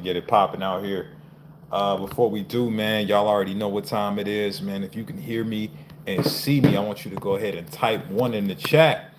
get it popping out here. Before we do, man, y'all already know what time it is, man. If you can hear me and see me, I want you to go ahead and type one in the chat.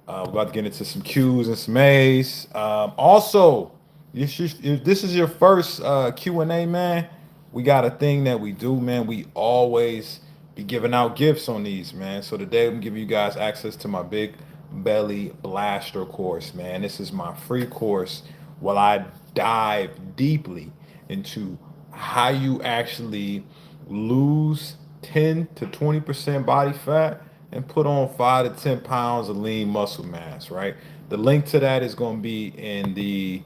We're about to get into some Q's and some A's. Also, if this is your first Q&A, man, we got a thing that we do, man. We always be giving out gifts on these, man. So today I'm giving you guys access to my Big Belly Blaster course, man. This is my free course while I dive deeply into how you actually lose 10 to 20% body fat and put on 5 to 10 pounds of lean muscle mass, right? The link to that is going to be in the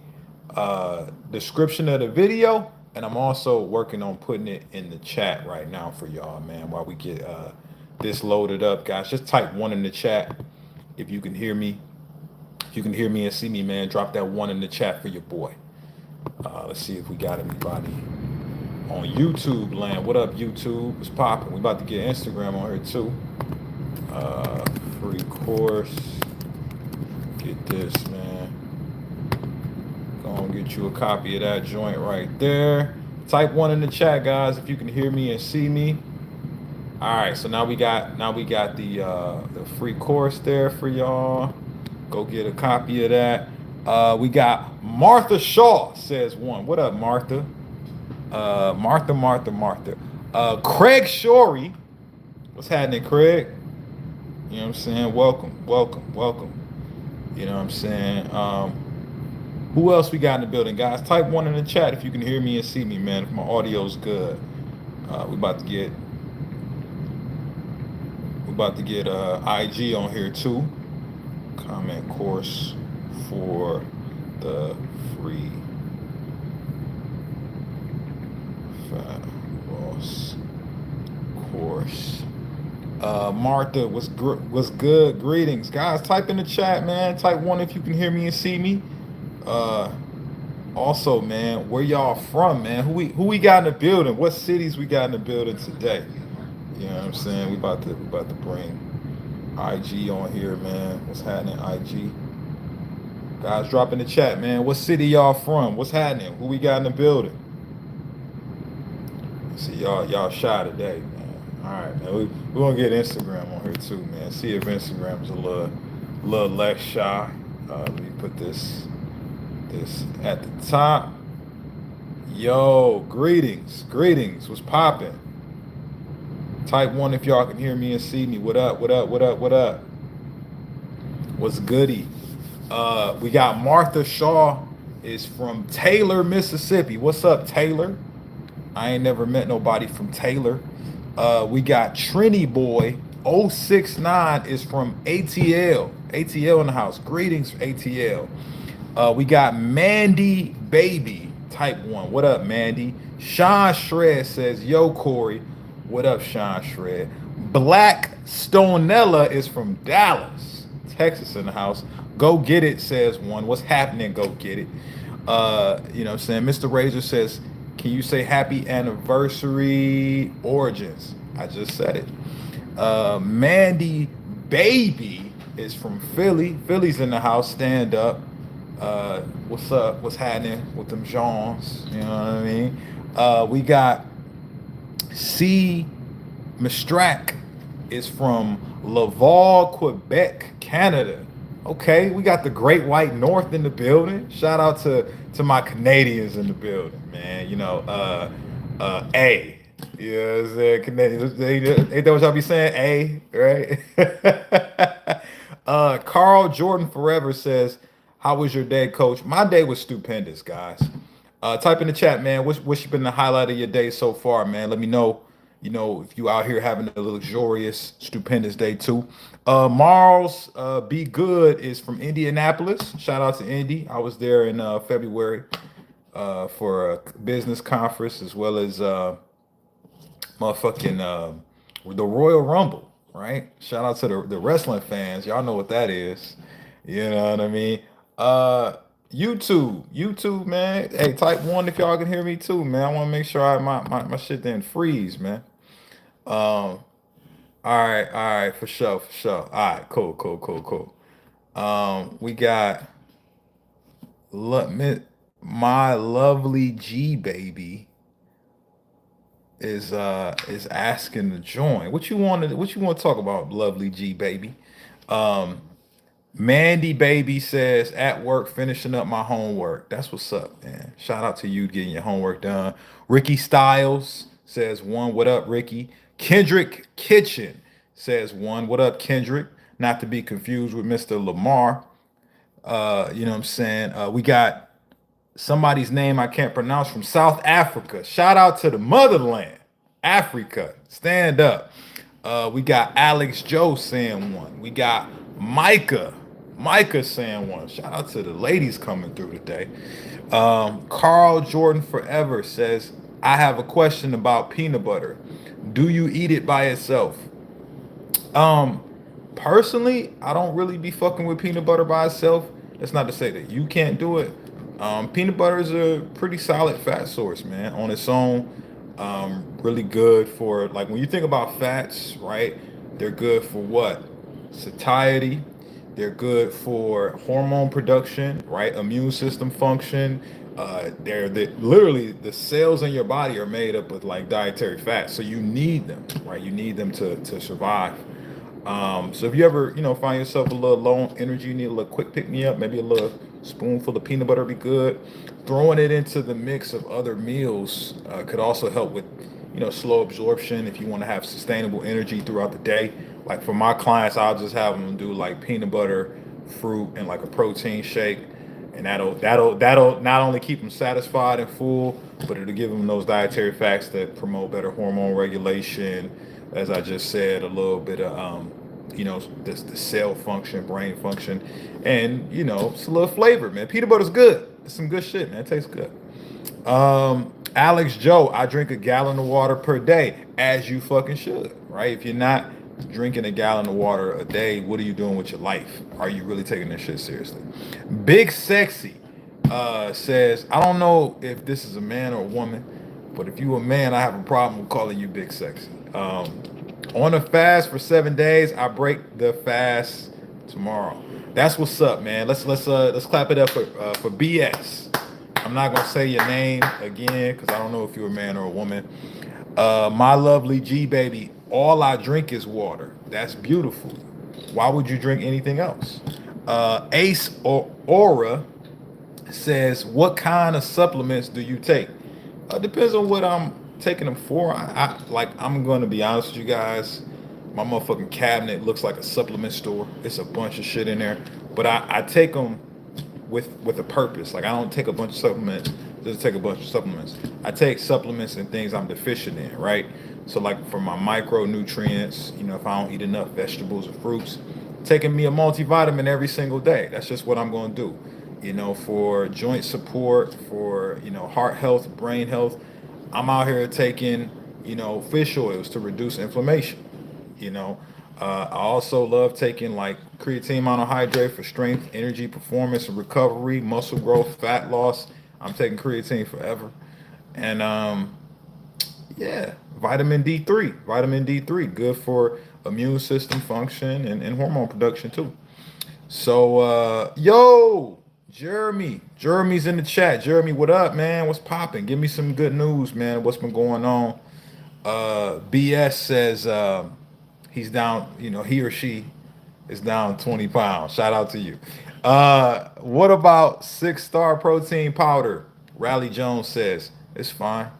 description of the video. And I'm also working on putting it in the chat right now for y'all, man, while we get this loaded up. Guys, just type one in the chat if you can hear me. If you can hear me and see me, man, drop that one in the chat for your boy. Let's see if we got anybody on YouTube land. What up, YouTube? What's popping? We about to get Instagram on here too. Free course. Get this, man. Go on, get you a copy of that joint right there. Type one in the chat, guys, if you can hear me and see me. All right, so now we got the free course there for y'all. Go get a copy of that. We got Martha Shaw says one. What up, Martha? Martha. Craig Shorey. What's happening, Craig? You know what I'm saying? Welcome. You know what I'm saying? Who else we got in the building, guys? Type one in the chat if you can hear me and see me, man. If my audio's good. We about to get IG on here too. Comment course for the free fat loss course. Martha, what's good? Greetings, guys. Type in the chat, man. Type one if you can hear me and see me. Also, man, where y'all from, man? Who we got in the building? What cities we got in the building today? You know what I'm saying? We about to bring IG on here, man. What's happening, IG? Guys, drop in the chat, man. What city y'all from? What's happening? Who we got in the building? See y'all shy today, man. All right, man. We gonna get Instagram on here too, man. See if Instagram's a little less shy. Let me put this at the top. Yo, greetings. What's popping? Type one if y'all can hear me and see me. What up? What's goody? We got Martha Shaw is from Taylor, Mississippi. What's up, Taylor? I ain't never met nobody from Taylor. We got Trini Boy 069 is from ATL. ATL in the house. Greetings, ATL. We got Mandy Baby, type one. What up, Mandy? Sean Shred says, yo, Cory. What up, Sean Shred? Black Stonella is from Dallas, Texas in the house. Go get it, says one. What's happening? Go get it. You know what I'm saying? Mr. Razor says, can you say happy anniversary origins? I just said it. Mandy Baby is from Philly. Philly's in the house. Stand up. What's up? What's happening with them Johns? You know what I mean? We got C. Mistrak is from Laval, Quebec, Canada. Okay, we got the Great White North in the building. Shout out to my Canadians in the building, man. You know, A. You know what I'm saying? Canadians, ain't that what y'all be saying? A, right? Carl Jordan Forever says, how was your day, coach? My day was stupendous, guys. Type in the chat, man. What's been the highlight of your day so far, man? Let me know. You know, if you out here having a luxurious, stupendous day too. Marls, Be Good is from Indianapolis. Shout out to Indy. I was there in February for a business conference as well as the Royal Rumble, right? Shout out to the wrestling fans. Y'all know what that is. You know what I mean? YouTube, man. Hey, type one if y'all can hear me too, man. I want to make sure my shit didn't freeze, man. Um, all right, for sure. All right, cool. We got My lovely G baby is asking to join. What you want to talk about, lovely G baby? Um, Mandy baby says at work finishing up my homework. That's what's up, man. Shout out to you getting your homework done. Ricky Styles says one. What up, Ricky? Kendrick Kitchen says one. What up, Kendrick? Not to be confused with Mr. Lamar. You know what I'm saying? We got somebody's name I can't pronounce from South Africa. Shout out to the motherland, Africa. Stand up. We got Alex Joe saying one. We got Micah saying one. Shout out to the ladies coming through today. Carl Jordan Forever says, I have a question about peanut butter. Do you eat it by itself? Um, Personally, I don't really be fucking with peanut butter by itself. That's not to say that you can't do it. Peanut butter is a pretty solid fat source, man, on its own. Really good for, like, when you think about fats, right? They're good for what? Satiety. They're good for hormone production, right? Immune system function. Literally the cells in your body are made up with like dietary fats, so you need them, right? You need them to survive. So if you ever, find yourself a little low on energy, you need a little quick pick me up, maybe a little spoonful of peanut butter would be good. Throwing it into the mix of other meals could also help with, slow absorption if you want to have sustainable energy throughout the day. Like for my clients, I'll just have them do like peanut butter, fruit, and like a protein shake, and that'll not only keep them satisfied and full, but it'll give them those dietary facts that promote better hormone regulation. As I just said, a little bit of the cell function, brain function, and it's a little flavor, man. Peanut butter's good. It's some good shit, man. It tastes good. Alex Joe, I drink a gallon of water per day, as you fucking should, right? If you're not drinking a gallon of water a day, what are you doing with your life? Are you really taking this shit seriously? Big Sexy says, I don't know if this is a man or a woman, but if you a man, I have a problem with calling you Big Sexy. On a fast for 7 days, I break the fast tomorrow. That's what's up, man. Let's clap it up for BS. I'm not gonna say your name again because I don't know if you're a man or a woman. My lovely G baby, all I drink is water. That's beautiful. Why would you drink anything else? Ace or Aura says, what kind of supplements do you take? Depends on what I'm taking them for. I'm going to be honest with you guys. My motherfucking cabinet looks like a supplement store. It's a bunch of shit in there, but I take them with a purpose. Like I don't take a bunch of supplements just to take a bunch of supplements. I take supplements and things I'm deficient in, right? So like for my micronutrients, if I don't eat enough vegetables or fruits, taking me a multivitamin every single day. That's just what I'm going to do. For joint support, for heart health, brain health, I'm out here taking fish oils to reduce inflammation. I also love taking like creatine monohydrate for strength, energy, performance, and recovery, muscle growth, fat loss. I'm taking creatine forever, and yeah, vitamin D3, good for immune system function and hormone production too. So, yo, Jeremy's in the chat. Jeremy, what up, man? What's popping? Give me some good news, man. What's been going on? BS says he's down, he or she is down 20 pounds. Shout out to you. What about 6 Star protein powder? Rally Jones says it's fine,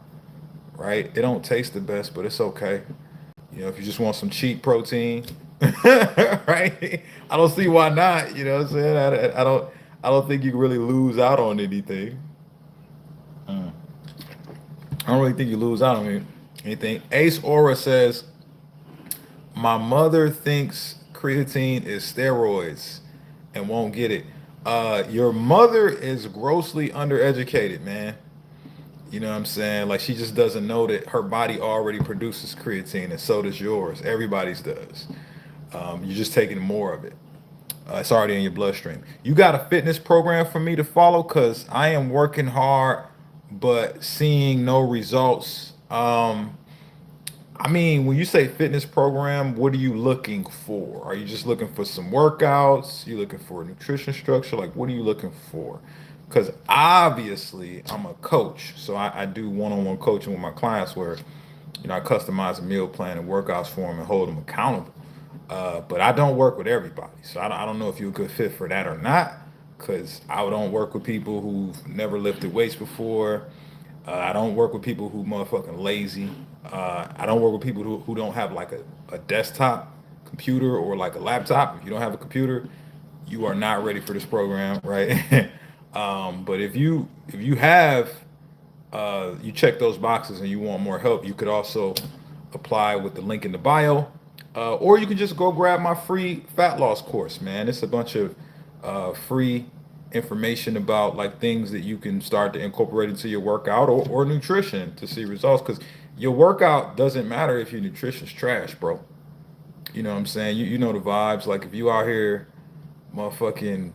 right? It don't taste the best, but it's okay. If you just want some cheap protein, right? I don't see why not. You know what I'm saying? I don't think you can really lose out on anything. Mm. I don't really think you lose out on anything. Ace Aura says, my mother thinks creatine is steroids and won't get it. Your mother is grossly undereducated, man. You know what I'm saying? Like she just doesn't know that her body already produces creatine, and so does yours. Everybody's does. You're just taking more of it. It's already in your bloodstream. You got a fitness program for me to follow? Cause I am working hard, but seeing no results. I mean, when you say fitness program, what are you looking for? Are you just looking for some workouts? You looking for a nutrition structure? Like, what are you looking for? Because obviously I'm a coach, so I do one-on-one coaching with my clients where, I customize a meal plan and workouts for them and hold them accountable. But I don't work with everybody, so I don't know if you're a good fit for that or not. Because I don't work with people who've never lifted weights before. I don't work with people who motherfucking lazy. I don't work with people who don't have like a desktop computer or like a laptop. If you don't have a computer, you are not ready for this program, right? But if you have you check those boxes and you want more help, you could also apply with the link in the bio, or you can just go grab my free fat loss course, man. It's a bunch of free information about like things that you can start to incorporate into your workout or nutrition to see results. Because your workout doesn't matter if your nutrition's trash, bro. You know what I'm saying? You know the vibes. Like if you out here, motherfucking,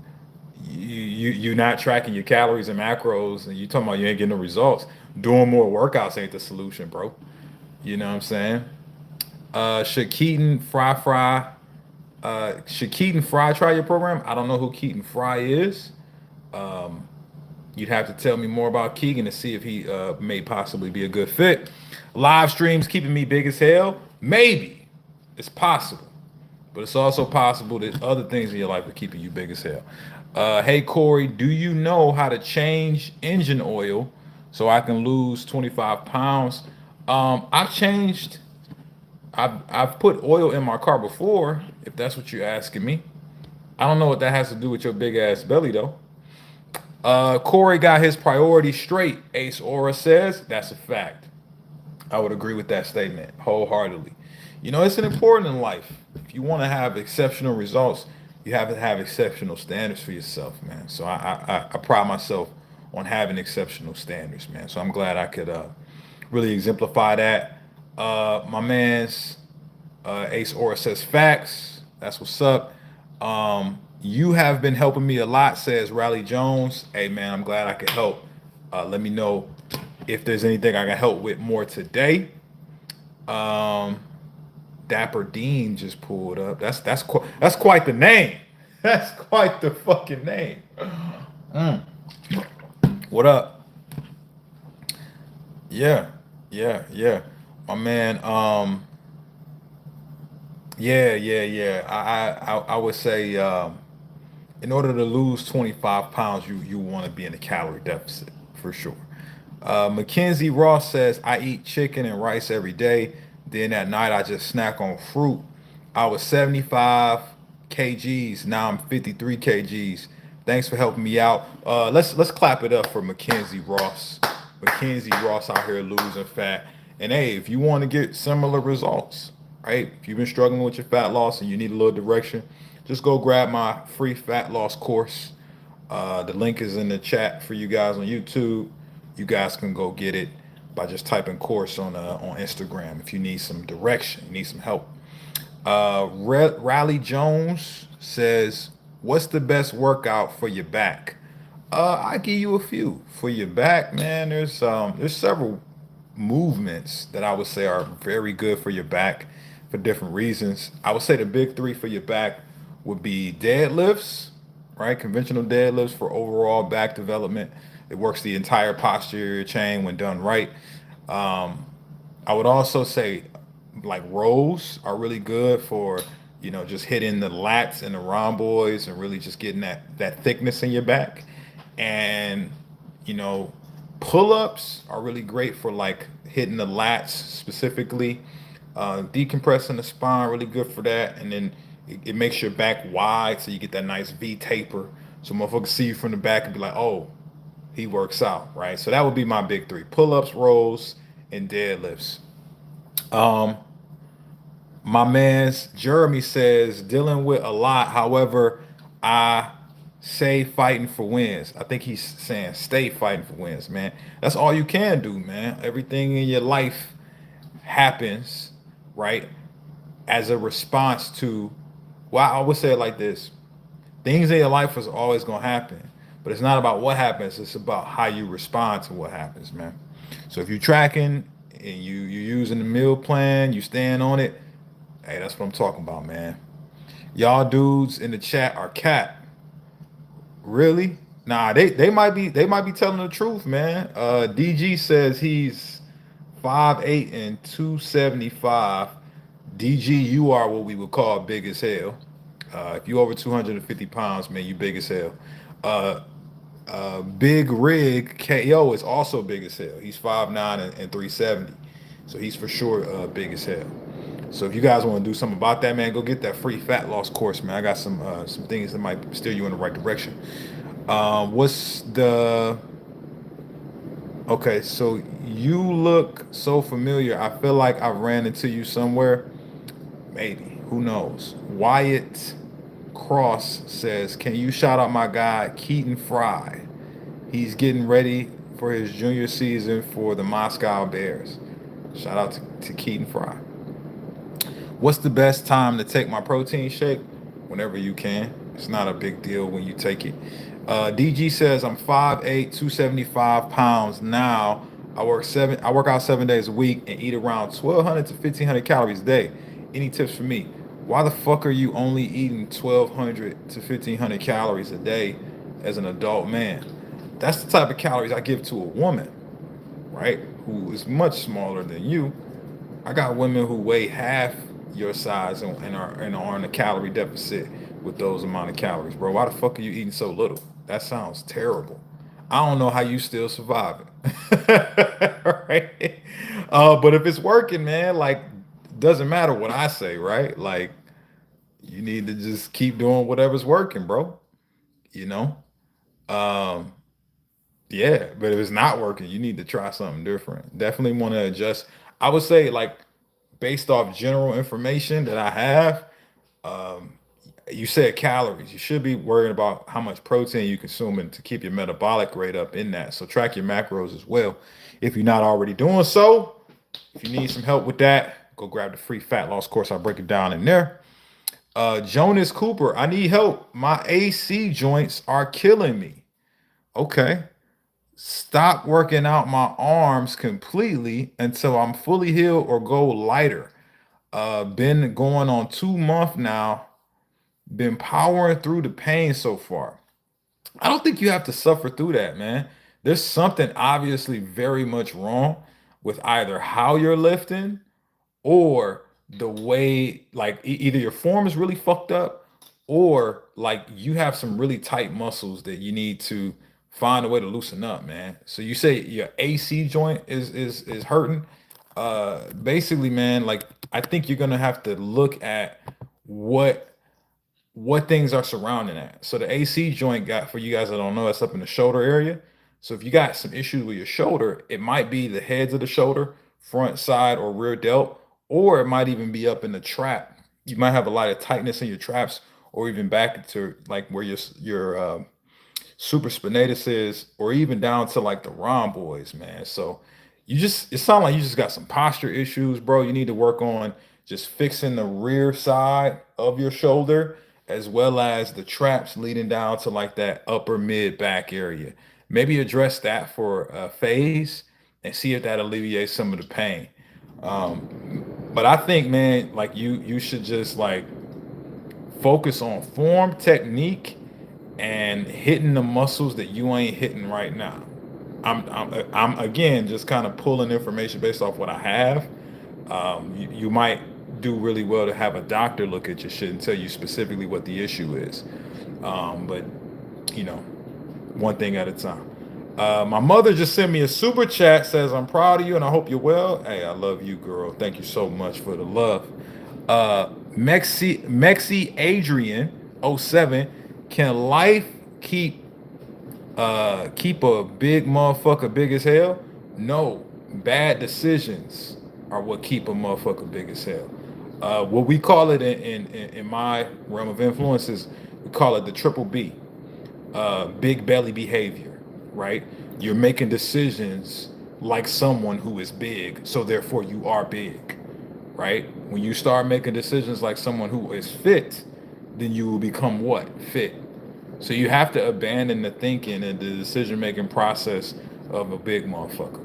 you not tracking your calories and macros, and you talking about you ain't getting no results. Doing more workouts ain't the solution, bro. You know what I'm saying? Should Keaton should Keaton Fry try your program? I don't know who Keaton Fry is. Um, you'd have to tell me more about Keegan to see if he may possibly be a good fit. Live streams keeping me big as hell? Maybe. It's possible. But it's also possible that other things in your life are keeping you big as hell. Hey, Corey, do you know how to change engine oil so I can lose 25 pounds? I've changed, I've put oil in my car before, if that's what you're asking me. I don't know what that has to do with your big ass belly, though. Corey got his priorities straight, Ace Aura says. That's a fact. I would agree with that statement wholeheartedly. It's an important in life. If you want to have exceptional results, you have to have exceptional standards for yourself, man. So I pride myself on having exceptional standards, man. So I'm glad I could really exemplify that. My man's Ace Aura says facts. That's what's up. You have been helping me a lot, says Riley Jones. Hey, man, I'm glad I could help. Let me know if there's anything I can help with more today. Um, Dapper Dean just pulled up. That's quite the name. That's quite the fucking name. Mm. What up? Yeah, yeah. My man. Yeah. I would say in order to lose 25 pounds, you want to be in a calorie deficit for sure. Mackenzie Ross says, I eat chicken and rice every day. Then at night, I just snack on fruit. I was 75 kgs. Now I'm 53 kgs. Thanks for helping me out. Let's clap it up for Mackenzie Ross. Mackenzie Ross out here losing fat. And hey, if you want to get similar results, right? If you've been struggling with your fat loss and you need a little direction, just go grab my free fat loss course. The link is in the chat for you guys on YouTube. You guys can go get it by just typing course on Instagram if you need some direction, you need some help. Riley Jones says, "What's the best workout for your back?" I give you a few for your back, man. There's several movements that I would say are very good for your back for different reasons. I would say the big three for your back would be deadlifts, right? Conventional deadlifts for overall back development. It works the entire posterior chain when done right. Um, I would also say like rows are really good for just hitting the lats and the rhomboids and really just getting that thickness in your back. And you know pull-ups are really great for like hitting the lats specifically. Decompressing the spine really good for that, and then it makes your back wide so you get that nice V taper. So motherfuckers see you from the back and be like, oh, he works out, right? So that would be my big three: pull-ups, rows, and deadlifts. Um, my man's Jeremy says dealing with a lot. However, I say fighting for wins. I think he's saying stay fighting for wins, man. That's all you can do, man. Everything in your life happens, right, as a response to, well, I would say it like this: things in your life is always gonna happen, but it's not about what happens, it's about how you respond to what happens, man. So if you're tracking and you're using the meal plan, you stand on it, hey, that's what I'm talking about, man. Y'all dudes in the chat are cat. Really? Nah, they might be telling the truth, man. DG says he's 5'8" and 275. DG, you are what we would call big as hell. If you over 250 pounds, man, you big as hell. Uh, Big Rig KO is also big as hell. He's 5'9" and 370. So he's for sure big as hell. So if you guys want to do something about that, man, go get that free fat loss course, man. I got some things that might steer you in the right direction. What's the Okay, so you look so familiar. I feel like I ran into you somewhere. Maybe. Who knows? Wyatt Cross says, "Can you shout out my guy Keaton Fry? He's getting ready for his junior season for the Moscow Bears." Shout out to Keaton Fry. What's the best time to take my protein shake? Whenever you can. It's not a big deal when you take it. DG says I'm 5'8", 275 pounds now. I work out 7 days a week and eat around 1,200 to 1,500 calories a day. Any tips for me? Why the fuck are you only eating 1,200 to 1,500 calories a day as an adult man? That's the type of calories I give to a woman, right? Who is much smaller than you. I got women who weigh half your size and are in a calorie deficit with those amount of calories, bro. Why the fuck are you eating so little? That sounds terrible. I don't know how you still surviving. Right? But if it's working, man, like doesn't matter what I say, right? Like you need to just keep doing whatever's working, bro. You know? Um, yeah, but if it's not working, you need to try something different. Definitely want to adjust. I would say, like, based off general information that I have, um, you said calories. You should be worrying about how much protein you consuming to keep your metabolic rate up in that. So track your macros as well. If you're not already doing so, if you need some help with that, go grab the free fat loss course. I'll break it down in there. Jonas Cooper, I need help. My AC joints are killing me. Okay. Stop working out my arms completely until I'm fully healed or go lighter. Been going on 2 months now. Been powering through the pain so far. I don't think you have to suffer through that, man. There's something obviously very much wrong with either how you're lifting or the way, like, either your form is really fucked up or like you have some really tight muscles that you need to find a way to loosen up, man. So you say your AC joint is hurting. Basically, man, like I think you're gonna have to look at what what things are surrounding that. So the AC joint, got for you guys that don't know, that's up in the shoulder area. So if you got some issues with your shoulder, it might be the heads of the shoulder, front, side, or rear delt, or it might even be up in the trap. You might have a lot of tightness in your traps, or even back to like where your supraspinatus is, or even down to like the rhomboids, man. So it sounds like you just got some posture issues, bro. You need to work on just fixing the rear side of your shoulder as well as the traps leading down to like that upper mid back area. Maybe address that for a phase and see if that alleviates some of the pain. But I think, man, like you should just like focus on form, technique, and hitting the muscles that you ain't hitting right now. I'm again just kind of pulling information based off what I have. You might do really well to have a doctor look at your shit and tell you specifically what the issue is. But you know, one thing at a time. My mother just sent me a super chat, says I'm proud of you and I hope you're well. Hey, I love you, girl. Thank you so much for the love. Mexi Adrian '07. Can life keep a big motherfucker big as hell? No. Bad decisions are what keep a motherfucker big as hell. What we call it in my realm of influences, we call it the triple B. Big belly behavior, right? You're making decisions like someone who is big, so therefore you are big, right? When you start making decisions like someone who is fit, then you will become what? Fit. So you have to abandon the thinking and the decision-making process of a big motherfucker.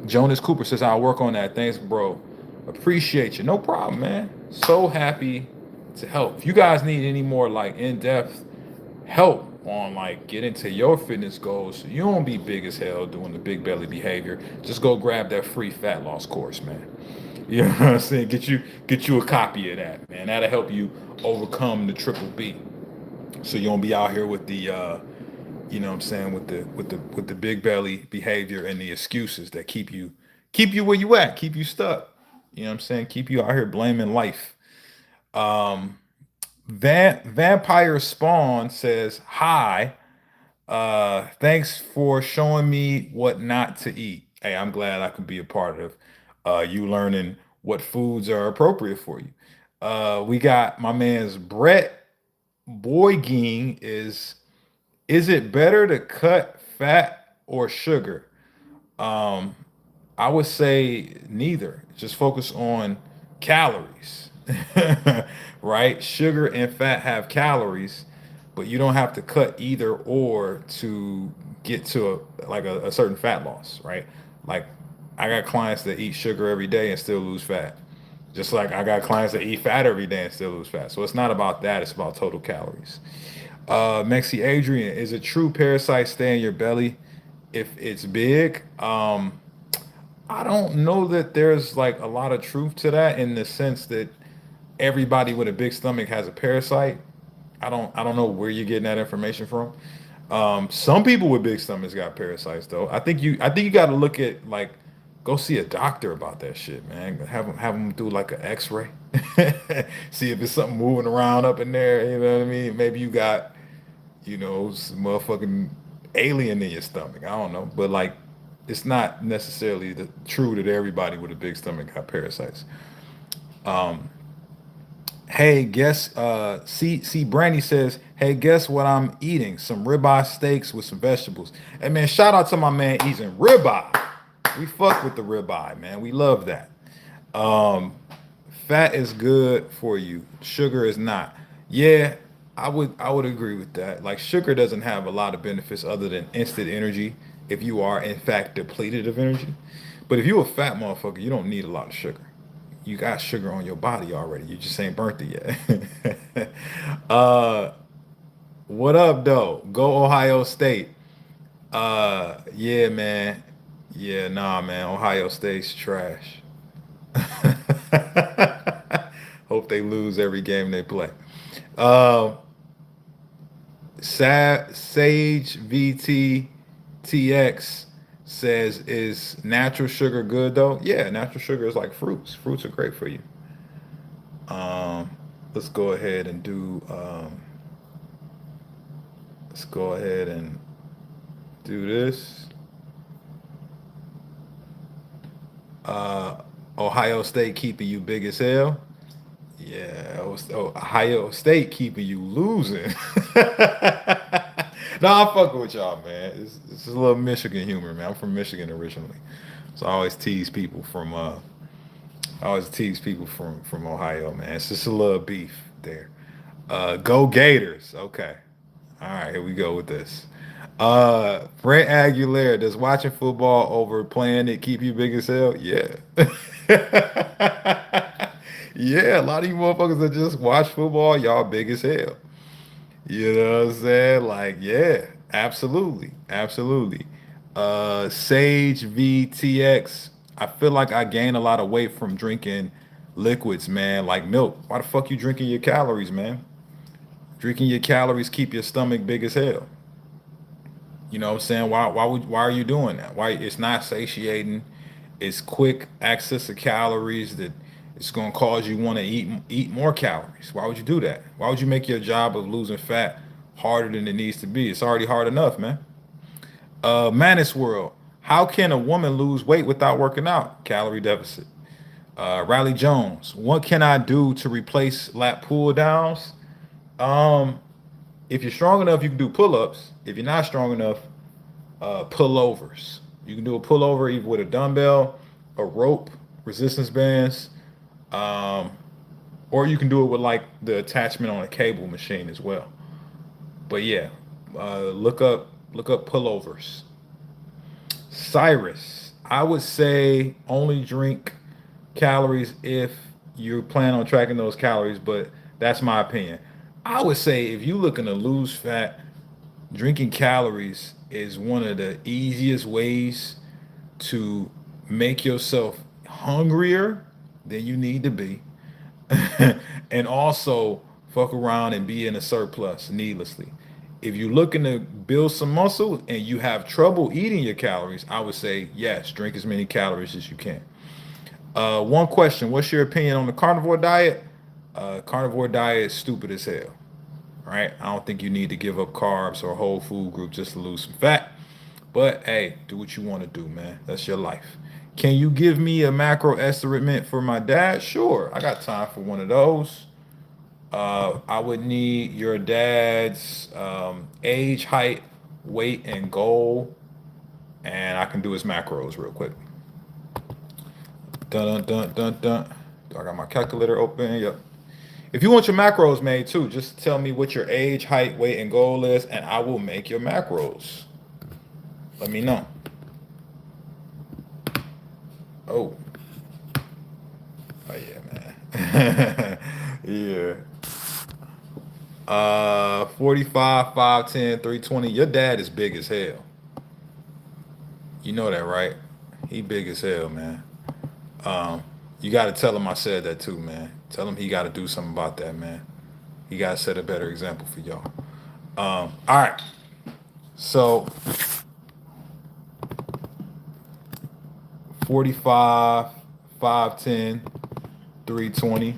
Jonas Cooper says, I'll work on that. Thanks, bro. Appreciate you. No problem, man. So happy to help. If you guys need any more like in-depth help on like getting to your fitness goals, so you don't be big as hell doing the big belly behavior, just go grab that free fat loss course, man. You know what I'm saying? Get you a copy of that, man. That'll help you overcome the triple B. So you don't be out here with the you know what I'm saying, with the big belly behavior and the excuses that keep you where you at, keep you stuck. You know what I'm saying? Keep you out here blaming life. Vampire Spawn says, "Hi, thanks for showing me what not to eat. Hey, I'm glad I could be a part of you learning what foods are appropriate for you." We got my man's Brett Boyging is it better to cut fat or sugar? Um, I would say neither. Just focus on calories, right? Sugar and fat have calories, but you don't have to cut either or to get to a certain fat loss, right? Like I got clients that eat sugar every day and still lose fat. Just like I got clients that eat fat every day and still lose fat. So it's not about that, it's about total calories. Mexi Adrian, is it true parasites stay in your belly if it's big? I don't know that there's like a lot of truth to that in the sense that everybody with a big stomach has a parasite. I don't know where you're getting that information from. Some people with big stomachs got parasites though. I think you got to look at like go see a doctor about that shit, man. Have them do like an X-ray, see if it's something moving around up in there. You know what I mean? Maybe you got some motherfucking alien in your stomach. I don't know, but like it's not necessarily true that everybody with a big stomach got parasites. Hey, guess see Brandy says, "Hey, guess what I'm eating? Some ribeye steaks with some vegetables." Hey man, shout out to my man eating ribeye. We fuck with the ribeye, man. We love that. Um, Fat is good for you. Sugar is not. Yeah, I would agree with that. Like sugar doesn't have a lot of benefits other than instant energy if you are in fact depleted of energy. But if you a fat motherfucker, you don't need a lot of sugar. You got sugar on your body already. You just ain't burnt it yet. What up though? Go Ohio State. Yeah, man. Yeah, nah, man. Ohio State's trash. Hope they lose every game they play. Uh, Sage VT TX says, "Is natural sugar good though?" Yeah, natural sugar is like fruits. Fruits are great for you. Um, let's go ahead and do. Let's go ahead and do this. Uh, Ohio State keeping you big as hell. Yeah, Ohio State keeping you losing. Nah, I'm fucking with y'all, man. It's a little Michigan humor, man. I'm from Michigan originally, so I always tease people from Ohio, man. It's just a little beef there. Go Gators. Okay. All right, here we go with this. Brent Aguilera, does watching football over playing it keep you big as hell? Yeah. Yeah, a lot of you motherfuckers that just watch football, y'all big as hell. You know what I'm saying? Like, yeah, absolutely. Absolutely. Sage VTX. I feel like I gain a lot of weight from drinking liquids, man, like milk. Why the fuck you drinking your calories, man? Drinking your calories keep your stomach big as hell. You know what I'm saying? Why are you doing that? Why it's not satiating. It's quick access to calories that it's gonna cause you want to eat more calories. Why would you do that? Why would you make your job of losing fat harder than it needs to be? It's already hard enough, man. Manus World. How can a woman lose weight without working out? Calorie deficit. Riley Jones. What can I do to replace lat pull downs? Um, if you're strong enough, you can do pull-ups. If you're not strong enough, pullovers. You can do a pullover either with a dumbbell, a rope, resistance bands, um, or you can do it with like the attachment on a cable machine as well. But yeah, look up pullovers. Cyrus, I would say only drink calories if you plan on tracking those calories, but that's my opinion. I would say if you're looking to lose fat, Drinking calories is one of the easiest ways to make yourself hungrier than you need to be, and also fuck around and be in a surplus needlessly. If you're looking to build some muscle and you have trouble eating your calories, I would say yes, drink as many calories as you can. One question: what's your opinion on the carnivore diet? Carnivore diet is stupid as hell. Right? I don't think you need to give up carbs or a whole food group just to lose some fat. But hey, do what you want to do, man. That's your life. Can you give me a macro estimate for my dad? Sure, I got time for one of those. I would need your dad's age, height, weight, and goal, and I can do his macros real quick. Dun dun dun dun dun. I got my calculator open. Yep. If you want your macros made too, just tell me what your age, height, weight, and goal is, and I will make your macros. Let me know. Oh, oh yeah, man. Yeah. 45, 5'10", 320. Your dad is big as hell. You know that, right? He big as hell, man. Um, you got to tell him I said that too, man. Tell him he got to do something about that, man. He got to set a better example for y'all. All right. So 45, 5'10", 320.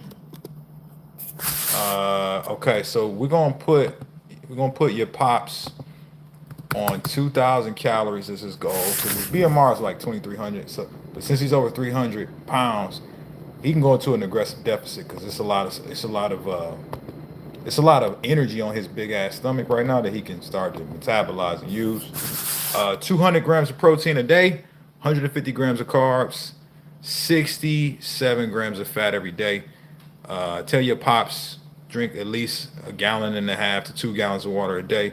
Okay, so we're gonna put your pops on 2,000 calories as his goal. Because his BMR is like 2,300. So, but since he's over 300 pounds, he can go into an aggressive deficit because it's a lot of energy on his big ass stomach right now that he can start to metabolize and use. 200 grams of protein a day, 150 grams of carbs, 67 grams of fat every day. Tell your pops drink at least a gallon and a half to 2 gallons of water a day,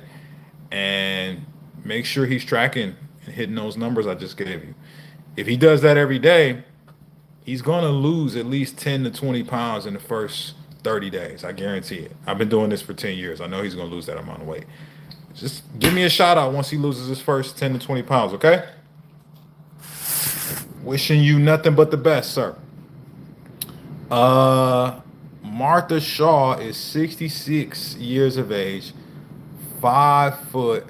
and make sure he's tracking and hitting those numbers I just gave you. If he does that every day, he's gonna lose at least 10 to 20 pounds in the first 30 days. I guarantee it. I've been doing this for 10 years. I know he's gonna lose that amount of weight. Just give me a shout out once he loses his first 10 to 20 pounds, okay? Wishing you nothing but the best, sir. Uh, Martha Shaw is 66 years of age, 5 foot,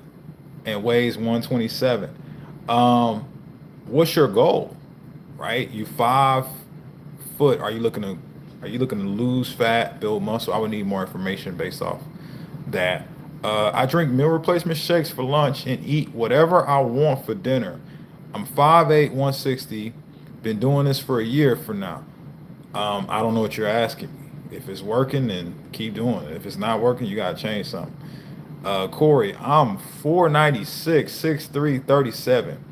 and weighs 127. Um, what's your goal? Right? You 5 foot. Are you looking to lose fat, build muscle? I would need more information based off that. I drink meal replacement shakes for lunch and eat whatever I want for dinner. I'm 5'8", 160. Been doing this for a year for now. I don't know what you're asking me. If it's working, then keep doing it. If it's not working, you gotta change something. Cory, I'm 496, 6'3", 37.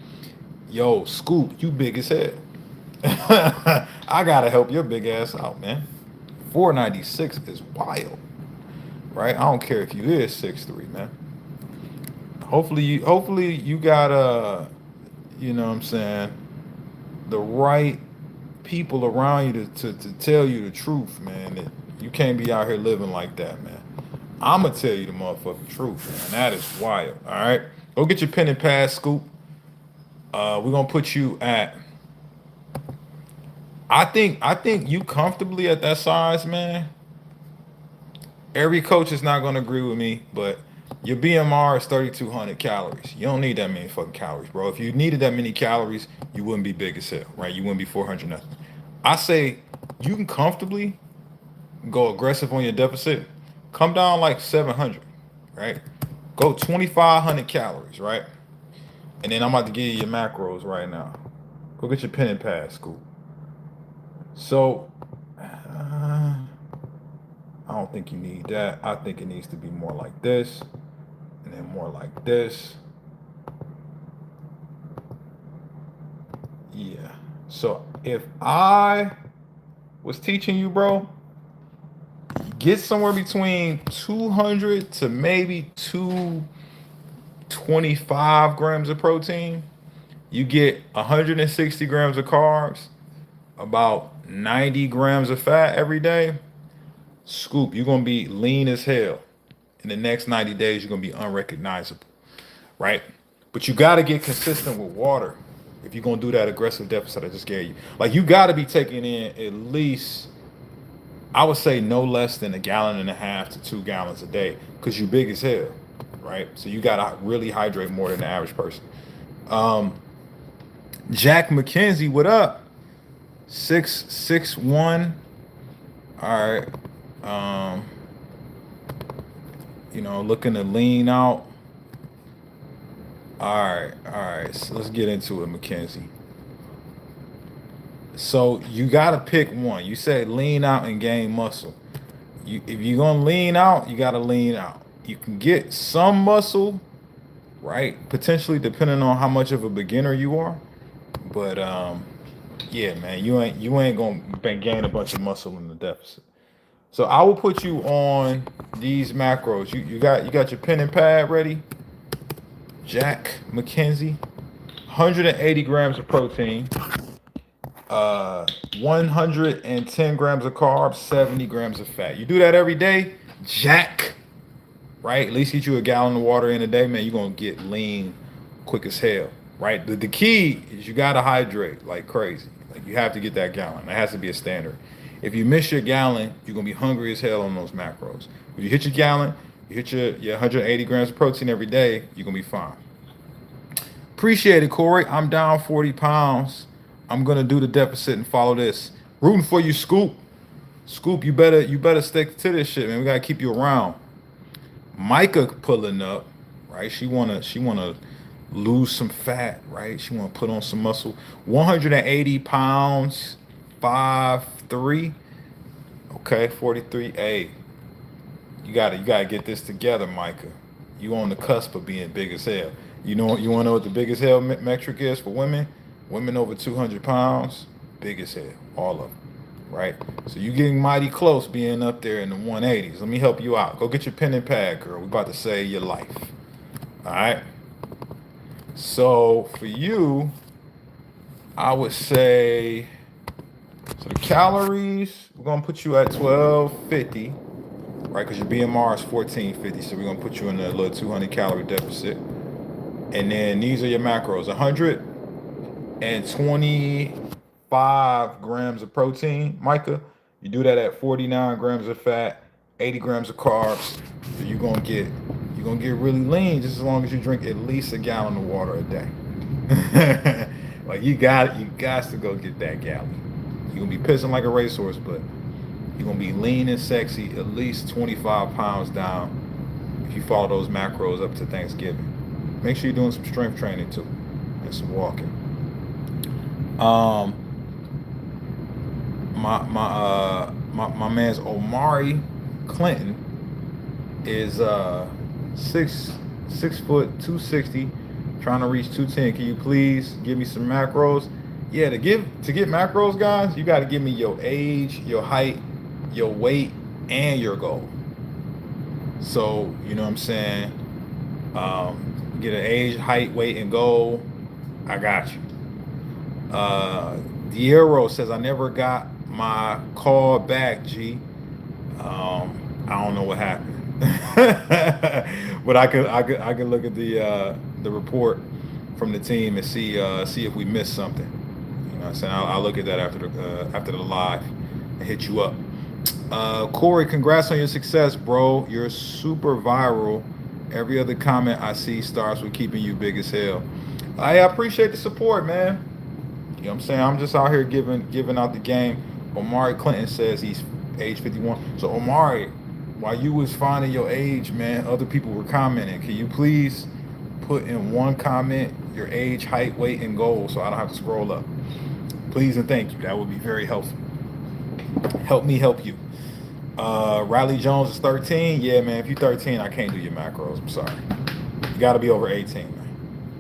Yo, Scoop, you big as hell. I gotta help your big ass out, man. 496 is wild, right? I don't care if you is 6'3", man. Hopefully you got you know what I'm saying, the right people around you to tell you the truth, man. That you can't be out here living like that, man. I'ma tell you the motherfucking truth, man. That is wild. All right, go get your pen and pad, Scoop. We're gonna put you at. I think you comfortably at that size, man. Every coach is not gonna agree with me, but your BMR is 3,200 calories. You don't need that many fucking calories, bro. If you needed that many calories, you wouldn't be big as hell, right? You wouldn't be 400 nothing. I say you can comfortably go aggressive on your deficit. Come down like 700, right? Go 2,500 calories, right? And then I'm about to give you your macros right now. Go get your pen and pad, Scoop. So, I don't think you need that. I think it needs to be more like this, and then more like this. Yeah. So if I was teaching you, bro, get somewhere between 200 to maybe 225 grams of protein. You get 160 grams of carbs, about 90 grams of fat every day. Scoop, you're gonna be lean as hell in the next 90 days, you're going to be unrecognizable, right? But you got to get consistent with water if you're going to do that aggressive deficit I just gave you. Like, you got to be taking in at least, I would say, no less than 1.5 to 2 gallons a day because you're big as hell, right? So you got to really hydrate more than the average person. Jack McKenzie, what up? 661. All right. Looking to lean out. All right. So let's get into it, Mackenzie. So you gotta pick one. You said lean out and gain muscle. If you're gonna lean out, you gotta lean out. You can get some muscle, right? Potentially, depending on how much of a beginner you are. But yeah, man, you ain't gonna gain a bunch of muscle in the deficit. So I will put you on these macros. You got your pen and pad ready? Jack McKenzie, 180 grams of protein, 110 grams of carbs, 70 grams of fat. You do that every day, Jack, right? At least get you a gallon of water in a day, man. You're gonna get lean quick as hell, right? The key is you gotta hydrate like crazy. Like, you have to get that gallon. That has to be a standard. If you miss your gallon, you're gonna be hungry as hell on those macros. If you hit your gallon, you hit your 180 grams of protein every day, you're gonna be fine. Appreciate it, Cory. I'm down 40 pounds. I'm gonna do the deficit and follow this. Rooting for you, Scoop. Scoop, you better stick to this shit, man. We gotta keep you around. Micah pulling up, right? She wanna lose some fat, right? She wanna put on some muscle. 180 pounds, 5'3". Okay, 43. Hey, you gotta get this together, Micah. You on the cusp of being big as hell. You wanna know what the biggest hell metric is for women? Women over 200 pounds, big as hell, all of them, right? So you getting mighty close being up there in the 180s. Let me help you out. Go get your pen and pad, girl. We're about to save your life. All right. So for you, I would say, so the calories, we're gonna put you at 1250, right? Because your BMR is 1450, so we're gonna put you in a little 200 calorie deficit. And then these are your macros: 125 grams of protein, Micah. You do that at 49 grams of fat, 80 grams of carbs. So you're gonna get really lean just as long as you drink at least a gallon of water a day. Like, you got to go get that gallon. You're gonna be pissing like a racehorse, but you're gonna be lean and sexy, at least 25 pounds down if you follow those macros up to Thanksgiving. Make sure you're doing some strength training too and some walking. My man's Omari Clinton is 6', 260, trying to reach 210. Can you please give me some macros? Yeah, to get macros, guys, you got to give me your age, your height, your weight, and your goal. So, you know what I'm saying? Get an age, height, weight, and goal. I got you. Diero says, I never got my call back, G. I don't know what happened. But I could look at the report from the team and see if we missed something. You know what I'm saying? I'll look at that after the live and hit you up. Cory, congrats on your success, bro. You're super viral. Every other comment I see starts with keeping you big as hell. I appreciate the support, man. You know what I'm saying? I'm just out here giving out the game. Omari Clinton says he's age 51. So Omari, while you was finding your age, man, other people were commenting. Can you please put in one comment your age, height, weight, and goal so I don't have to scroll up? Please and thank you. That would be very helpful. Help me help you. Riley Jones is 13. Yeah, man, if you're 13, I can't do your macros. I'm sorry. You got to be over 18,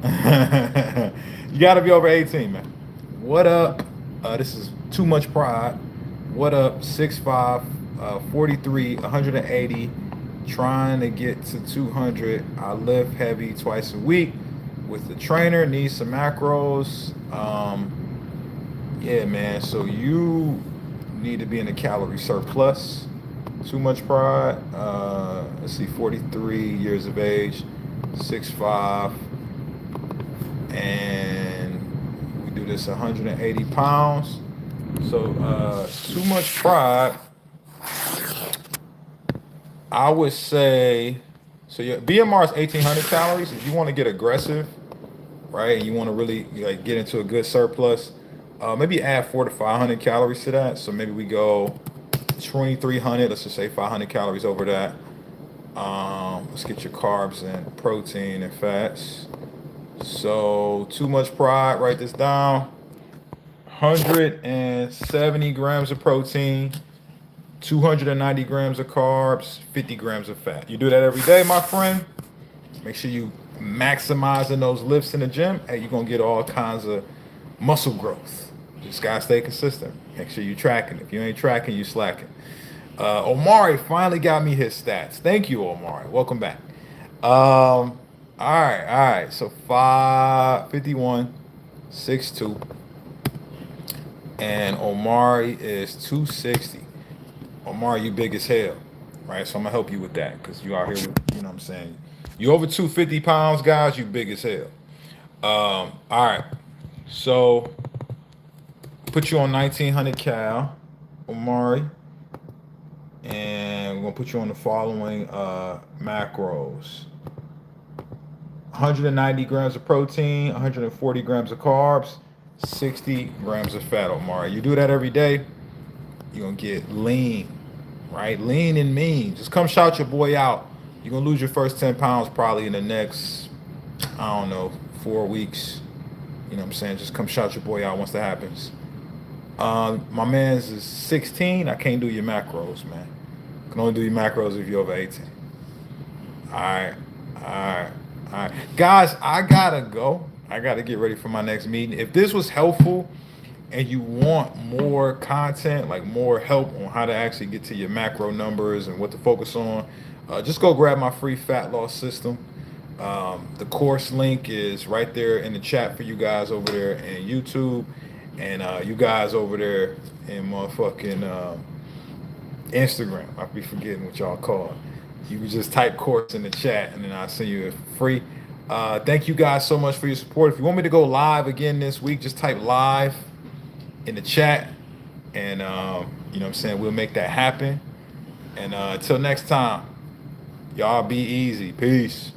man. You got to be over 18, man. What up? This is Too Much Pride. What up? 6'5", 43, 180, trying to get to 200. I lift heavy twice a week with the trainer. Need some macros. Yeah, man. So you need to be in a calorie surplus Too much pride. Let's see, 43 years of age, 6'5", and we do this 180 pounds. So too much pride. I would say, so your BMR is 1,800 calories. If you want to get aggressive, right, and you want to really like get into a good surplus, maybe add 400 to 500 calories to that. So maybe we go 2,300. Let's just say 500 calories over that. Let's get your carbs and protein and fats. So too much pride. Write this down. 170 grams of protein, 290 grams of carbs, 50 grams of fat. You do that every day, my friend. Make sure you maximizing those lifts in the gym, and you're gonna get all kinds of muscle growth. Just gotta stay consistent. Make sure you're tracking. If you ain't tracking, you slacking. Omari finally got me his stats. Thank you, Omari. Welcome back. All right. So 551, 6'2", and Omari is 260. Omar, you big as hell, right? So I'm gonna help you with that because you out here, you know what I'm saying? You over 250 pounds, guys, you big as hell. All right. So put you on 1,900 cal, Omari, and we're gonna put you on the following macros. 190 grams of protein, 140 grams of carbs, 60 grams of fat, Omari. You do that every day, you're gonna get lean, right? Lean and mean. Just come shout your boy out. You're gonna lose your first 10 pounds probably in the next, I don't know, 4 weeks. You know what I'm saying? Just come shout your boy out once that happens. My man's is 16. I can't do your macros, man. I can only do your macros if you're over 18. All right. Guys, I gotta go. I gotta get ready for my next meeting. If this was helpful and you want more content, like more help on how to actually get to your macro numbers and what to focus on, just go grab my free fat loss system. The course link is right there in the chat for you guys over there in YouTube, and you guys over there in motherfucking Instagram. I be forgetting what y'all call it. You can just type course in the chat, and then I'll send you it for free. Thank you guys so much for your support. If you want me to go live again this week, just type live in the chat, and you know what I'm saying, we'll make that happen. And until next time, y'all be easy. Peace.